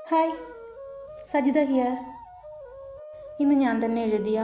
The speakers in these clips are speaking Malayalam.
Hi, Sajitha here. ഇന്ന് ഞാൻ തന്നെ എഴുതിയ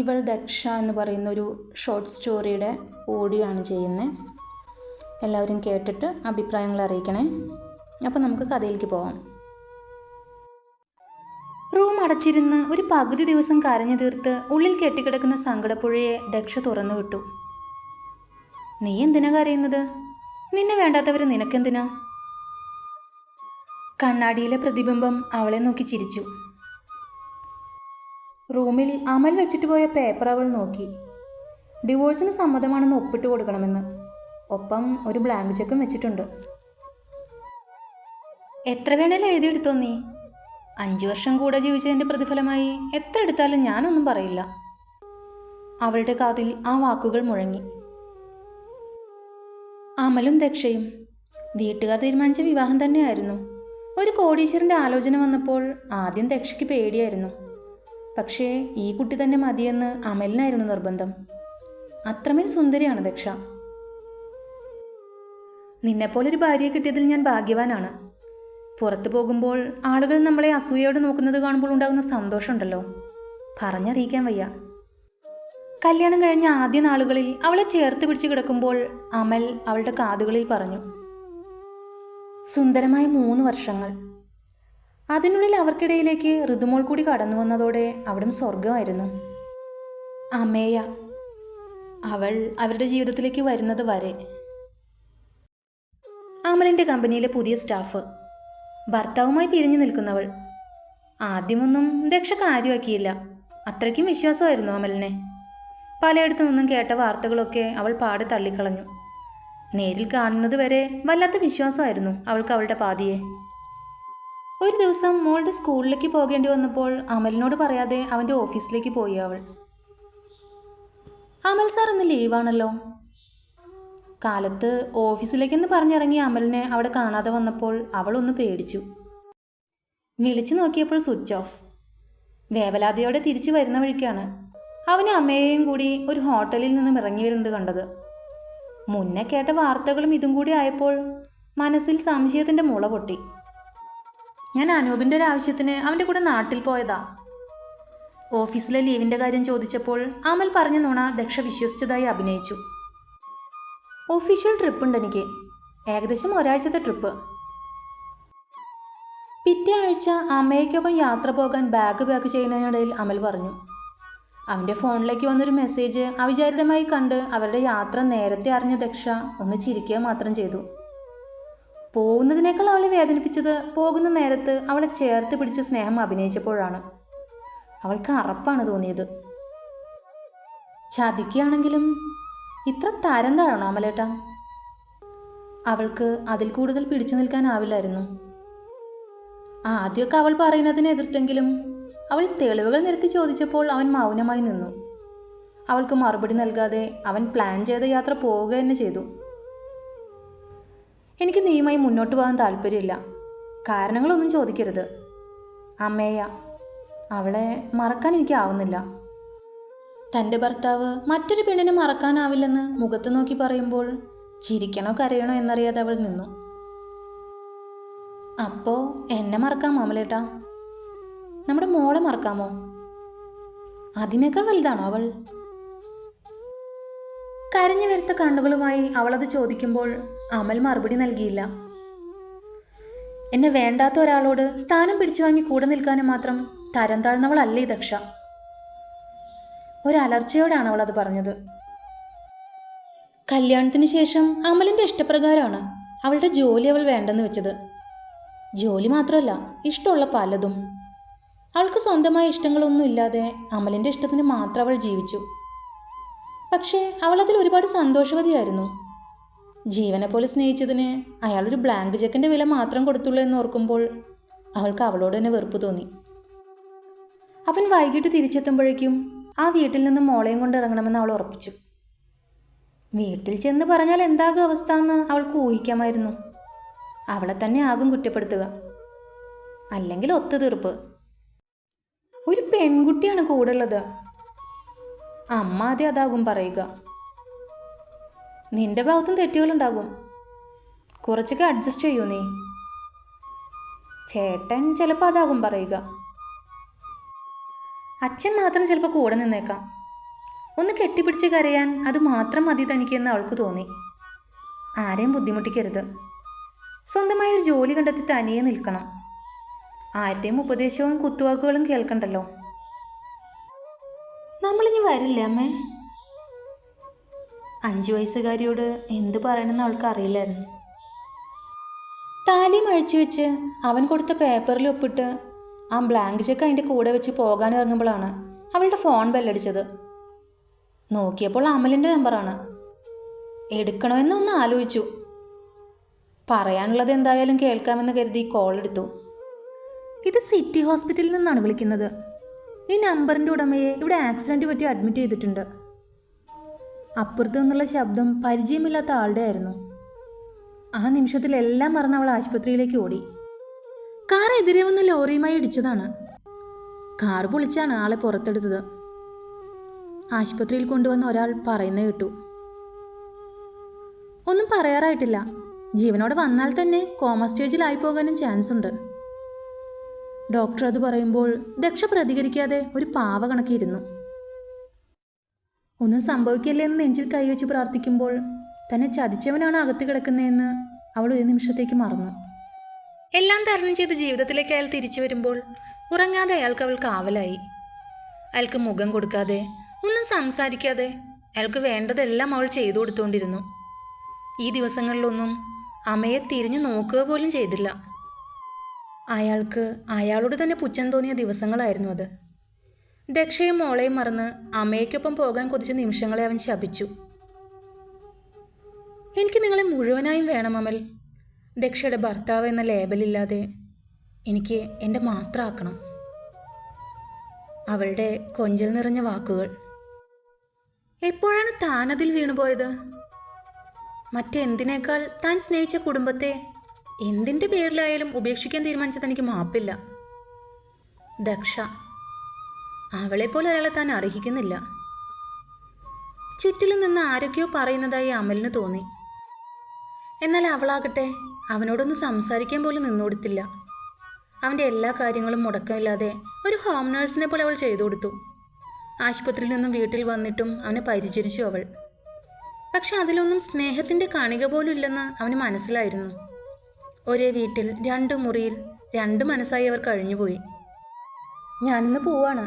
ഇവൾ ദക്ഷ എന്ന് പറയുന്നൊരു ഷോർട്ട് സ്റ്റോറിയുടെ ഓഡിയോ ആണ് ചെയ്യുന്നത്. എല്ലാവരും കേട്ടിട്ട് അഭിപ്രായങ്ങൾ അറിയിക്കണേ. അപ്പോൾ നമുക്ക് കഥയിലേക്ക് പോവാം. റൂം അടച്ചിരുന്ന് ഒരു പകുതി ദിവസം കരഞ്ഞു തീർത്ത് ഉള്ളിൽ കെട്ടിക്കിടക്കുന്ന സങ്കടപ്പുഴയെ ദക്ഷ തുറന്നു വിട്ടു. നീ എന്തിനാ കരയുന്നത്? നിന്നെ വേണ്ടാത്തവർ നിനക്കെന്തിനാ? കണ്ണാടിയിലെ പ്രതിബിംബം അവളെ നോക്കി ചിരിച്ചു. റൂമിൽ അമൽ വെച്ചിട്ട് പോയ പേപ്പർ അവൾ നോക്കി. ഡിവോഴ്സിന് സമ്മതമാണെന്ന് ഒപ്പിട്ട് കൊടുക്കണമെന്ന്. ഒപ്പം ഒരു ബ്ലാങ്ക് ചെക്കും വെച്ചിട്ടുണ്ട്. എത്ര വേണേലും എഴുതിയെടുത്തോ നീ. 5 വർഷം കൂടെ ജീവിച്ചതിൻ്റെ പ്രതിഫലമായി എത്ര എടുത്താലും ഞാനൊന്നും പറയില്ല. അവളുടെ കാതിൽ ആ വാക്കുകൾ മുഴങ്ങി. അമലും ദക്ഷയും വീട്ടുകാർ തീരുമാനിച്ച വിവാഹം തന്നെയായിരുന്നു. ഒരു കോടീശ്വരൻ്റെ ആലോചന വന്നപ്പോൾ ആദ്യം ദക്ഷയ്ക്ക് പേടിയായിരുന്നു. പക്ഷേ ഈ കുട്ടി തന്നെ മതിയെന്ന് അമലിനായിരുന്നു നിർബന്ധം. അത്രമേൽ സുന്ദരിയാണ് ദക്ഷ. നിന്നെപ്പോലൊരു ഭാര്യയെ കിട്ടിയതിൽ ഞാൻ ഭാഗ്യവാനാണ്. പുറത്തു പോകുമ്പോൾ ആളുകൾ നമ്മളെ അസൂയയോടെ നോക്കുന്നത് കാണുമ്പോൾ ഉണ്ടാകുന്ന സന്തോഷമുണ്ടല്ലോ, പറഞ്ഞറിയിക്കാൻ വയ്യ. കല്യാണം കഴിഞ്ഞ ആദ്യ നാളുകളിൽ അവളെ ചേർത്ത് പിടിച്ച് കിടക്കുമ്പോൾ അമൽ അവളുടെ കാതുകളിൽ പറഞ്ഞു. സുന്ദരമായ 3 വർഷങ്ങൾ. അതിനുള്ളിൽ അവർക്കിടയിലേക്ക് ഋതുമോൾ കൂടി കടന്നു വന്നതോടെ അവിടം സ്വർഗമായിരുന്നു. അമേയ, അവൾ അവരുടെ ജീവിതത്തിലേക്ക് വരുന്നത് വരെ. അമലിൻ്റെ കമ്പനിയിലെ പുതിയ സ്റ്റാഫ്, ഭർത്താവുമായി പിരിഞ്ഞു നിൽക്കുന്നവൾ. ആദ്യമൊന്നും ദക്ഷ കാര്യമാക്കിയില്ല. അത്രയ്ക്കും വിശ്വാസമായിരുന്നു അമലിനെ. പലയിടത്തു നിന്നും കേട്ട വാർത്തകളൊക്കെ അവൾ പാടെ തള്ളിക്കളഞ്ഞു. നേരിൽ കാണുന്നത് വരെ വല്ലാത്ത വിശ്വാസമായിരുന്നു അവൾക്ക് അവളുടെ പാതിയെ. ഒരു ദിവസം മോളുടെ സ്കൂളിലേക്ക് പോകേണ്ടി വന്നപ്പോൾ അമലിനോട് പറയാതെ അവൻ്റെ ഓഫീസിലേക്ക് പോയി അവൾ. അമൽ സാർ ഇന്ന് ലീവാണല്ലോ. കാലത്ത് ഓഫീസിലേക്കെന്ന് പറഞ്ഞിറങ്ങിയ അമലിനെ അവിടെ കാണാതെ വന്നപ്പോൾ അവളൊന്ന് പേടിച്ചു. വിളിച്ചു നോക്കിയപ്പോൾ സ്വിച്ച് ഓഫ്. വേവലാതിയോടെ തിരിച്ചു വരുന്ന വഴിക്കാണ് അവനെ അമ്മയെയും കൂടി ഒരു ഹോട്ടലിൽ നിന്നും ഇറങ്ങി വരുന്നത് കണ്ടത്. മുന്നേ കേട്ട വാർത്തകളും ഇതും കൂടി ആയപ്പോൾ മനസ്സിൽ സംശയത്തിൻ്റെ മുള പൊട്ടി. ഞാൻ അനൂപിൻ്റെ ഒരു ആവശ്യത്തിന് അവൻ്റെ കൂടെ നാട്ടിൽ പോയതാ. ഓഫീസിലെ ലീവിൻ്റെ കാര്യം ചോദിച്ചപ്പോൾ അമൽ പറഞ്ഞ നുണ ദക്ഷ വിശ്വസിച്ചതായി അഭിനയിച്ചു. ഒഫീഷ്യൽ ട്രിപ്പുണ്ട് എനിക്ക്, ഏകദേശം ഒരാഴ്ചത്തെ ട്രിപ്പ്. പിറ്റേ ആഴ്ച അമ്മയ്ക്കൊപ്പം യാത്ര പോകാൻ ബാഗ് ചെയ്യുന്നതിനിടയിൽ അമൽ പറഞ്ഞു. അവൻ്റെ ഫോണിലേക്ക് വന്നൊരു മെസ്സേജ് അവിചാരിതമായി കണ്ട് അവരുടെ യാത്ര നേരത്തെ അറിഞ്ഞ ദക്ഷ ഒന്ന് ചിരിക്കുക മാത്രം ചെയ്തു. പോകുന്നതിനേക്കാൾ അവളെ വേദനിപ്പിച്ചത് പോകുന്ന നേരത്ത് അവളെ ചേർത്ത് പിടിച്ച് സ്നേഹം അഭിനയിച്ചപ്പോഴാണ്. അവൾക്ക് അറപ്പാണ് തോന്നിയത്. ചതിക്കുകയാണെങ്കിലും ഇത്ര തരം താഴണോ അമലേട്ടാ? അവൾക്ക് അതിൽ കൂടുതൽ പിടിച്ചു നിൽക്കാനാവില്ലായിരുന്നു. ആദ്യമൊക്കെ അവൾ പറയുന്നതിനെ എതിർത്തെങ്കിലും അവൾ തെളിവുകൾ നിരത്തി ചോദിച്ചപ്പോൾ അവൻ മൗനമായി നിന്നു. അവൾക്ക് മറുപടി നൽകാതെ അവൻ പ്ലാൻ ചെയ്ത യാത്ര പോവുക തന്നെ ചെയ്തു. എനിക്ക് നീയുമായി മുന്നോട്ട് പോകാൻ താല്പര്യമില്ല. കാരണങ്ങളൊന്നും ചോദിക്കരുത്. അമ്മേയ, അവളെ മറക്കാൻ എനിക്കാവുന്നില്ല. തൻ്റെ ഭർത്താവ് മറ്റൊരു പെണ്ണിനെ മറക്കാനാവില്ലെന്ന് മുഖത്ത് നോക്കി പറയുമ്പോൾ ചിരിക്കണോ കരയണോ എന്നറിയാതെ അവൾ നിന്നു. അപ്പോൾ എന്നെ മറക്കാം അമലേട്ടാ? നമ്മുടെ മോളെ മറക്കാമോ? അതിനേക്കാൾ വലുതാണോ അവൾ? കരഞ്ഞു വരുത്ത കണ്ണുകളുമായി അവളത് ചോദിക്കുമ്പോൾ അമൽ മറുപടി നൽകിയില്ല. എന്നെ വേണ്ടാത്ത ഒരാളോട് സ്ഥാനം പിടിച്ചു വാങ്ങി കൂടെ നിൽക്കാനും മാത്രം തരം താഴ്ന്നവളല്ലേ ദക്ഷ. ഒരലർച്ചയോടാണ് അവൾ അത് പറഞ്ഞത്. കല്യാണത്തിന് ശേഷം അമലിൻ്റെ ഇഷ്ടപ്രകാരമാണ് അവളുടെ ജോലി അവൾ വേണ്ടെന്ന് വെച്ചത്. ജോലി മാത്രമല്ല, ഇഷ്ടമുള്ള പലതും. അവൾക്ക് സ്വന്തമായ ഇഷ്ടങ്ങളൊന്നുമില്ലാതെ അമലിൻ്റെ ഇഷ്ടത്തിന് മാത്രം അവൾ ജീവിച്ചു. പക്ഷേ അവളതിൽ ഒരുപാട് സന്തോഷവതിയായിരുന്നു. ജീവനെ പോലെ സ്നേഹിച്ചതിന് അയാളൊരു ബ്ലാങ്ക് ചെക്കിൻ്റെ വില മാത്രം കൊടുത്തുള്ളൂ എന്ന് ഓർക്കുമ്പോൾ അവൾക്ക് അവളോട് തന്നെ വെറുപ്പ് തോന്നി. അവൻ വൈകിട്ട് തിരിച്ചെത്തുമ്പോഴേക്കും ആ വീട്ടിൽ നിന്ന് മോളെയും കൊണ്ട് ഇറങ്ങണമെന്ന് അവൾ ഉറപ്പിച്ചു. വീട്ടിൽ ചെന്ന് പറഞ്ഞാൽ എന്താകും അവസ്ഥ എന്ന് അവൾക്ക് ഊഹിക്കാമായിരുന്നു. അവളെ തന്നെ ആകും കുറ്റപ്പെടുത്തുക, അല്ലെങ്കിൽ ഒത്തുതീർപ്പ്. ഒരു പെൺകുട്ടിയാണ് കൂടെ ഉള്ളത്. അമ്മ ആദ്യം അതാകും പറയുക. നിന്റെ ഭാഗത്തും തെറ്റുകളുണ്ടാകും, കുറച്ചൊക്കെ അഡ്ജസ്റ്റ് ചെയ്യൂ നീ. ചേട്ടൻ ചിലപ്പോൾ അതാകും പറയുക. അച്ഛൻ മാത്രം ചിലപ്പോൾ കൂടെ നിന്നേക്കാം. ഒന്ന് കെട്ടിപ്പിടിച്ച് കരയാൻ അത് മാത്രം മതി തനിക്കെന്ന് അവൾക്ക് തോന്നി. ആരെയും ബുദ്ധിമുട്ടിക്കരുത്. സ്വന്തമായി ഒരു ജോലി കണ്ടെത്തി തനിയെ നിൽക്കണം. ആരുടെയും ഉപദേശവും കുത്തുവാക്കുകളും കേൾക്കണ്ടല്ലോ. നമ്മളിനി വരില്ലേ അമ്മേ? 5 വയസ്സുകാരിയോട് എന്തു പറയണമെന്ന് അവൾക്ക് അറിയില്ലായിരുന്നു. താലിയും അഴിച്ചു വെച്ച് അവൻ കൊടുത്ത പേപ്പറിൽ ഒപ്പിട്ട് ആ ബ്ലാങ്ക് ചെക്ക് അതിൻ്റെ കൂടെ വെച്ച് പോകാനിറങ്ങുമ്പോഴാണ് അവളുടെ ഫോൺ ബെല്ലടിച്ചത്. നോക്കിയപ്പോൾ അമലിൻ്റെ നമ്പറാണ്. എടുക്കണമെന്ന് ഒന്ന് ആലോചിച്ചു. പറയാനുള്ളത് എന്തായാലും കേൾക്കാമെന്ന് കരുതി കോൾ എടുത്തു. ഇത് സിറ്റി ഹോസ്പിറ്റലിൽ നിന്നാണ് വിളിക്കുന്നത്. ഈ നമ്പറിൻ്റെ ഉടമയെ ഇവിടെ ആക്സിഡൻറ്റ് പറ്റി അഡ്മിറ്റ് ചെയ്തിട്ടുണ്ട്. അപ്പുറത്തു നിന്നുള്ള ശബ്ദം പരിചയമില്ലാത്ത ആളുടെ ആയിരുന്നു. ആ നിമിഷത്തിൽ എല്ലാം മറന്ന് അവൾ ആശുപത്രിയിലേക്ക് ഓടി. കാർ എതിരെ വന്ന ലോറിയുമായി ഇടിച്ചതാണ്. കാർ പൊളിച്ചാണ് ആളെ പുറത്തെടുത്തത്. ആശുപത്രിയിൽ കൊണ്ടുവന്ന ഒരാൾ പറയുന്നത് കേട്ടു. ഒന്നും പറയാറായിട്ടില്ല. ജീവനോടെ വന്നാൽ തന്നെ കോമ സ്റ്റേജിലായി പോകാനും ചാൻസ് ഉണ്ട്. ഡോക്ടർ അത് പറയുമ്പോൾ ദക്ഷ പ്രതികരിക്കാതെ ഒരു പാവ കണക്കിയിരുന്നു. ഒന്നും സംഭവിക്കില്ലേ എന്ന് നെഞ്ചിൽ കൈവച്ച് പ്രാർത്ഥിക്കുമ്പോൾ തന്നെ ചതിച്ചവനാണ് അകത്ത് കിടക്കുന്നതെന്ന് അവൾ ഒരു നിമിഷത്തേക്ക് മറന്നു. എല്ലാം തരണം ചെയ്ത് ജീവിതത്തിലേക്ക് അയാൾ തിരിച്ചു വരുമ്പോൾ ഉറങ്ങാതെ അയാൾക്ക് അവൾ കാവലായി. അയാൾക്ക് മുഖം കൊടുക്കാതെ, ഒന്നും സംസാരിക്കാതെ അയാൾക്ക് വേണ്ടതെല്ലാം അവൾ ചെയ്തു കൊടുത്തുകൊണ്ടിരുന്നു. ഈ ദിവസങ്ങളിലൊന്നും അമ്മയെ തിരിഞ്ഞു നോക്കുക പോലും ചെയ്തില്ല. അയാൾക്ക് അയാളോട് തന്നെ പുച്ഛം തോന്നിയ ദിവസങ്ങളായിരുന്നു അത്. ദക്ഷയും മോളെയും മറന്ന് അമ്മയ്ക്കൊപ്പം പോകാൻ കൊതിച്ച നിമിഷങ്ങളെ അവൻ ശപിച്ചു. എനിക്ക് നിങ്ങളെ മുഴുവനായും വേണം അമൽ. ദക്ഷയുടെ ഭർത്താവ് എന്ന ലേബലില്ലാതെ എനിക്ക് എൻ്റെ മാത്രമാക്കണം. അവളുടെ കൊഞ്ചൽ നിറഞ്ഞ വാക്കുകൾ. എപ്പോഴാണ് താനതിൽ വീണുപോയത്? മറ്റെന്തിനേക്കാൾ താൻ സ്നേഹിച്ച കുടുംബത്തെ എന്തിൻ്റെ പേരിലായാലും ഉപേക്ഷിക്കാൻ തീരുമാനിച്ച തനിക്ക് മാപ്പില്ല. ദക്ഷ, അവളെപ്പോലെ ഒരാളെ താൻ അർഹിക്കുന്നില്ല. ചുറ്റിലും നിന്ന് ആരൊക്കെയോ പറയുന്നതായി അമലിന് തോന്നി. എന്നാൽ അവളാകട്ടെ അവനോടൊന്ന് സംസാരിക്കാൻ പോലും നിന്നുകൊടുത്തില്ല. അവൻ്റെ എല്ലാ കാര്യങ്ങളും മുടക്കമില്ലാതെ ഒരു ഹോം നേഴ്സിനെ പോലെ അവൾ ചെയ്തു കൊടുത്തു. ആശുപത്രിയിൽ നിന്നും വീട്ടിൽ വന്നിട്ടും അവനെ പരിചരിച്ചു അവൾ. പക്ഷെ അതിലൊന്നും സ്നേഹത്തിൻ്റെ കണിക പോലും ഇല്ലെന്ന് അവന് മനസ്സിലായിരുന്നു. ഒരേ വീട്ടിൽ 2 മുറിയിൽ 2 മനസ്സായി അവർ കഴിഞ്ഞുപോയി. ഞാനിന്ന് പോവാണ്.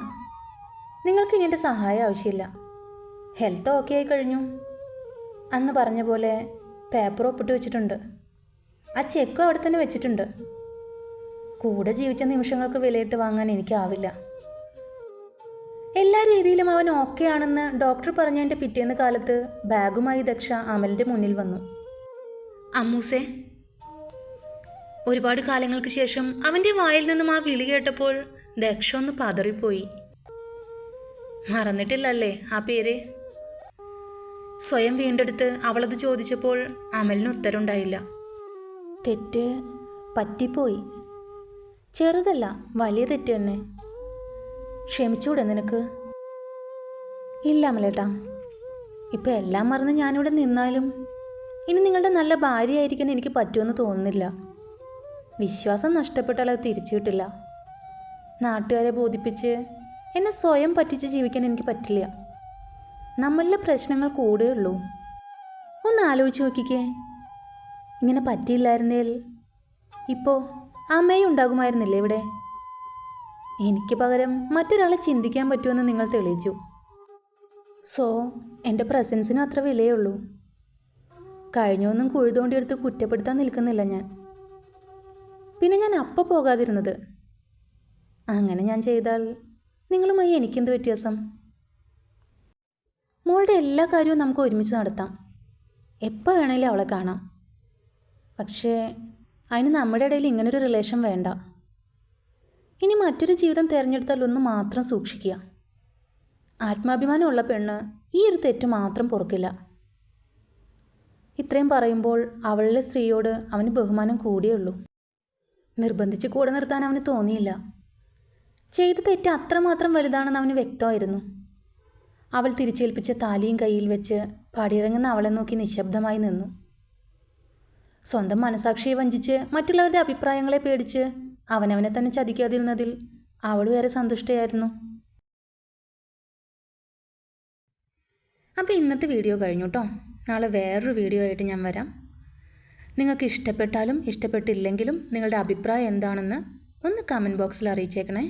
നിങ്ങൾക്ക് ഇനി എൻ്റെ സഹായം ആവശ്യമില്ല. ഹെൽത്ത് ഓക്കെ ആയി കഴിഞ്ഞു. അന്ന് പറഞ്ഞ പോലെ പേപ്പർ ഒപ്പിട്ട് വെച്ചിട്ടുണ്ട്. ആ ചെക്കും അവിടെ തന്നെ വെച്ചിട്ടുണ്ട്. കൂടെ ജീവിച്ച നിമിഷങ്ങൾക്ക് വിലയിട്ട് വാങ്ങാൻ എനിക്കാവില്ല. എല്ലാ രീതിയിലും അവൻ ഓക്കെ ആണെന്ന് ഡോക്ടർ പറഞ്ഞതിൻ്റെ പിറ്റേന്ന് കാലത്ത് ബാഗുമായി ദക്ഷ അമലിൻ്റെ മുന്നിൽ വന്നു. അമ്മൂസേ. ഒരുപാട് കാലങ്ങൾക്ക് ശേഷം അവൻ്റെ വായിൽ നിന്നും ആ വിളി കേട്ടപ്പോൾ ദക്ഷ ഒന്ന് പതറിപ്പോയി. മറന്നിട്ടില്ലല്ലേ ആ പേര്? സ്വയം വീണ്ടെടുത്ത് അവളത് ചോദിച്ചപ്പോൾ അമലിന് ഉത്തരവുണ്ടായില്ല. തെറ്റ് പറ്റിപ്പോയി. ചെറുതല്ല, വലിയ തെറ്റ് തന്നെ. ക്ഷമിച്ചൂടെ നിനക്ക്? ഇല്ല അമലേട്ടാ, ഇപ്പം എല്ലാം മറന്ന് ഞാനിവിടെ നിന്നാലും ഇനി നിങ്ങളുടെ നല്ല ഭാര്യയായിരിക്കാൻ എനിക്ക് പറ്റുമെന്ന് തോന്നുന്നില്ല. വിശ്വാസം നഷ്ടപ്പെട്ടാൽ അത് തിരിച്ചു കിട്ടില്ല. നാട്ടുകാരെ ബോധിപ്പിച്ച് എന്നെ സ്വയം പറ്റിച്ച് ജീവിക്കാൻ എനിക്ക് പറ്റില്ല. നമ്മളുടെ പ്രശ്നങ്ങൾ കൂടുകയുള്ളൂ. ഒന്ന് ആലോചിച്ച് നോക്കിക്കേ. ഇങ്ങനെ പറ്റിയില്ലായിരുന്നേൽ ഇപ്പോൾ അമ്മയും ഉണ്ടാകുമായിരുന്നില്ലേ ഇവിടെ? എനിക്ക് പകരം മറ്റൊരാളെ ചിന്തിക്കാൻ പറ്റുമെന്ന് നിങ്ങൾ തെളിയിച്ചു. സോ എൻ്റെ പ്രസൻസിനും അത്ര വിലയുള്ളൂ. കഴിഞ്ഞൊന്നും കുഴുതോണ്ടിയെടുത്ത് കുറ്റപ്പെടുത്താൻ നിൽക്കുന്നില്ല ഞാൻ. പിന്നെ ഞാൻ അപ്പോൾ പോകാതിരുന്നത്. അങ്ങനെ ഞാൻ ചെയ്താൽ നിങ്ങളുമായി എനിക്കെന്ത് വ്യത്യാസം? മോളുടെ എല്ലാ കാര്യവും നമുക്ക് ഒരുമിച്ച് നടത്താം. എപ്പോൾ വേണേലും അവളെ കാണാം. പക്ഷേ അതിന് നമ്മുടെ ഇടയിൽ ഇങ്ങനൊരു റിലേഷൻ വേണ്ട. ഇനി മറ്റൊരു ജീവിതം തിരഞ്ഞെടുത്താൽ ഒന്ന് മാത്രം സൂക്ഷിക്കുക. ആത്മാഭിമാനമുള്ള പെണ്ണ് ഈ ഒരു തെറ്റ് മാത്രം പൊറുക്കില്ല. ഇത്രയും പറയുമ്പോൾ അവളുടെ സ്ത്രീയോട് അവന് ബഹുമാനം കൂടിയുള്ളൂ. നിർബന്ധിച്ച് കൂടെ നിർത്താൻ അവന് തോന്നിയില്ല. ചെയ്ത തെറ്റ് അത്രമാത്രം വലുതാണെന്ന് അവന് വ്യക്തമായിരുന്നു. അവൾ തിരിച്ചേൽപ്പിച്ച താലിയും കയ്യിൽ വെച്ച് പടിയിറങ്ങുന്ന അവളെ നോക്കി നിശബ്ദമായി നിന്നു. സ്വന്തം മനസാക്ഷിയെ വഞ്ചിച്ച് മറ്റുള്ളവരുടെ അഭിപ്രായങ്ങളെ പേടിച്ച് അവനവനെ തന്നെ ചതിക്കാതിരുന്നതിൽ അവൾ വരെ സന്തുഷ്ടയായിരുന്നു. അപ്പോൾ ഇന്നത്തെ വീഡിയോ കഴിഞ്ഞു കേട്ടോ. നാളെ വേറൊരു വീഡിയോ ആയിട്ട് ഞാൻ വരാം. നിങ്ങൾക്ക് ഇഷ്ടപ്പെട്ടാലും ഇഷ്ടപ്പെട്ടില്ലെങ്കിലും നിങ്ങളുടെ അഭിപ്രായം എന്താണെന്ന് ഒന്ന് കമൻറ്റ് ബോക്സിൽ അറിയിച്ചേക്കണേ.